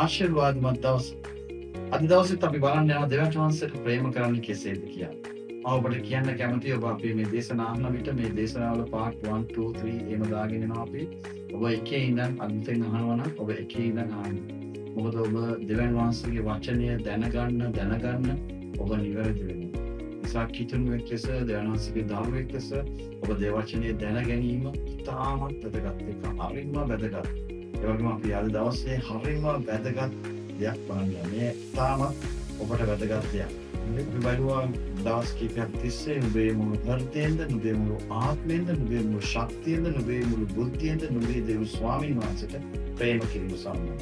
ආශිර්වාදමත් දවස. අද දවසෙත් අපි බලන්න යනවා දෙවියන් වහන්සේට ප්‍රේම කරන්නේ කෙසේද කියලා. මම ඔබට කියන්න කැමතියි ඔබ අපි මේ දේශනා අහන විට මේ දේශනාවල part 1 2 3 එහෙම දාගෙන යනවා අපි. ඔබ එකේ ඉඳන් අන්තිම අහනවා නම් ඔබ එකේ ඉඳන් අහන්න. මොකද ඔබ දෙවියන් වහන්සේගේ වචනය දැනගන්න ඔබ නිවැරදි වෙනවා. නිසා කිතුණුවෙක් ලෙස දෙවියන් වහන්සේගේ දරුවෙක් ලෙස ඔබ දේව වචනය දැන ගැනීම ඉතාමත් වැදගත් එකක්. හරිම වැදගත්. ඒ වගේම අපි අද දවසේ හරිම වැදගත් දෙයක් බලන්න. මේ ඉතාමත් ඔබට වැදගත් දෙයක්. අපි බලුවා දවස් කිහිපයක් තිස්සේ නුඹේ මුළු හෘදයෙන්ද, නුඹේ මුළු ආත්මයෙන්ද, නුඹේ මුළු ශක්තියෙන්ද, නුඹේ මුළු බුද්ධියෙන්ද නුඹේ දේව ස්වාමීන් වහන්සේට ප්‍රේම කිරීම සම්බන්ධව.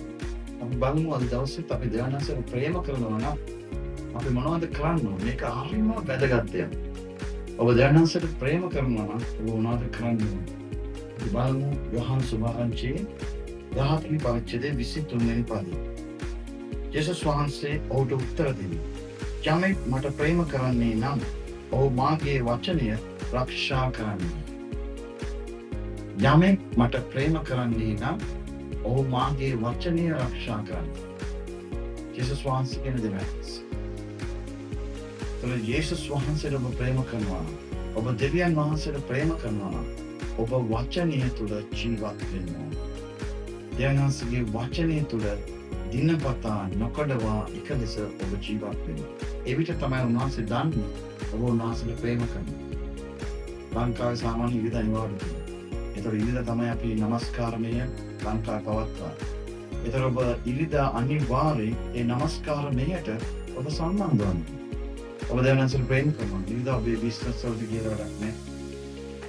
අපි බලමු අද දවසේත් අපි දෙවියන් වහන්සේට ප්‍රේම කරනවා නම් අපි මොනවද කරන්න ඕනේ? මේක හරිම වැදගත් දෙයක්. ඔබ දෙවියන් වහන්සේට ප්‍රේම කරනවා නම් ඔබ මොනවද කරන්න ඕනේ? අපි බලමු යෝහන් සුභාරංචියේ 13 වෙනි පරිච්ඡේදයේ 23 වෙනි පදය. යේසුස් වහන්සේ ඔහුට උත්තර දෙන්නේ යමෙක් මට ප්‍රේම කරන්නේ නම් ඔහු මාගේ වචනය රක්ෂා කරන්නේ. යමෙක් මට ප්‍රේම කරන්නේ නම් ඔහු මාගේ වචනය රක්ෂා කරන්නේ. යේසුස් වහන්සේ කියන දෙයක්. යේසුස් වහන්සේට ඔබ ප්‍රේම කරනවා නම්, ඔබ දෙවියන් වහන්සේට ප්‍රේම කරනවා නම් ඔබ වචනය තුළ ජීවත් වෙන්න ඕන. දෙවියන් වහන්සේගේ වචනය තුළ දිනපතා නොකඩවා එක ලෙස ඔබ ජීවත් වෙන්න. ඒ විට තමයි උන්වහන්සේ දන්නේ ඔබ උන්වහන්සේට ප්‍රේම කරනවා. ලංකාවේ සාමාන්‍ය විවිධ අනිවාර්ය තියෙනවා. ඒතර විවිධ තමයි අපි নমස්කාරමය ලංකාවේ පවත්වන්නේ. ඒතර ඔබ ඉරිදා අනිවාර්යයෙන් ඒ নমස්කාරමයට ඔබ සම්බන්ධ වෙන්න. ඔබ දෙවියන් වහන්සේට ප්‍රේම කරනවා. ඉරිදා ඔබේ බිස්නස් වලට ගියලා වැඩක් නැහැ.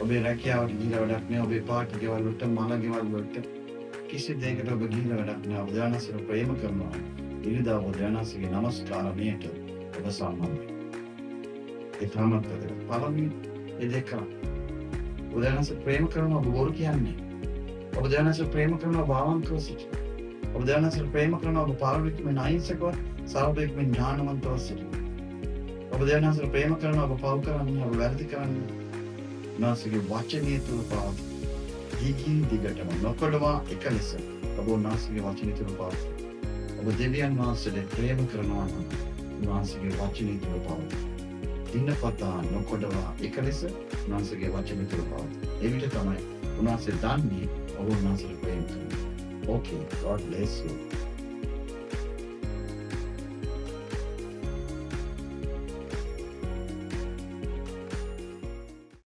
ඔබේ රැකියාවට ගියලා වැඩක් නැහැ. ඔබේ පාටි ගෙවල් වලට මල ගෙවල් වලට කිසි දෙයකට ඔබ ගිහිල්ලා වැඩක් නෑ. ඔබ දෙවියන් වහන්සේට ප්‍රේම කරනවා. ඉරිදා ඔබ දෙවියන් වහන්සේගේ নমස්කාරණයට ඔබ සම්බන්ධ වෙනවා. ඒ තමයි පළවෙනි ඒ දෙක. ඔබ දෙවියන් වහන්සේට ප්‍රේම කරනවා ඔබ බොරු කියන්නේ. ඔබ දෙවියන් වහන්සේට ප්‍රේම කරනවා ඔබ අවංකව සිටිනවා. ඔබ දෙවියන් වහන්සේට ප්‍රේම කරනවා ඔබ පාරමිතිම නයිසකව සර්වබේක්ම ඥානවන්තව සිටිනවා. ඔබ දෙවියන් වහන්සේට ප්‍රේම කරනවා ඔබ පව් කරන්නේ ඔබ වැරදි කරන්නේ. උන්වහන්සේගේ වචනය තුළ පවතින දිගින් දිගටම නොකඩවා එක ලෙස ඔබ උන්වහන්සේගේ වචනය තුළ පවතින. ඔබ දෙවියන් වහන්සේට ප්‍රේම කරනවා නම් උන්වහන්සේගේ වචනය තුළ පවතින. දිනපතා නොකඩවා එක ලෙස උන්වහන්සේගේ වචනය තුළ පවතින. ඒ විට තමයි උන්වහන්සේ දන්නේ ඔබ උන්වහන්සේට ප්‍රේම කරනවා. Okay, God bless you.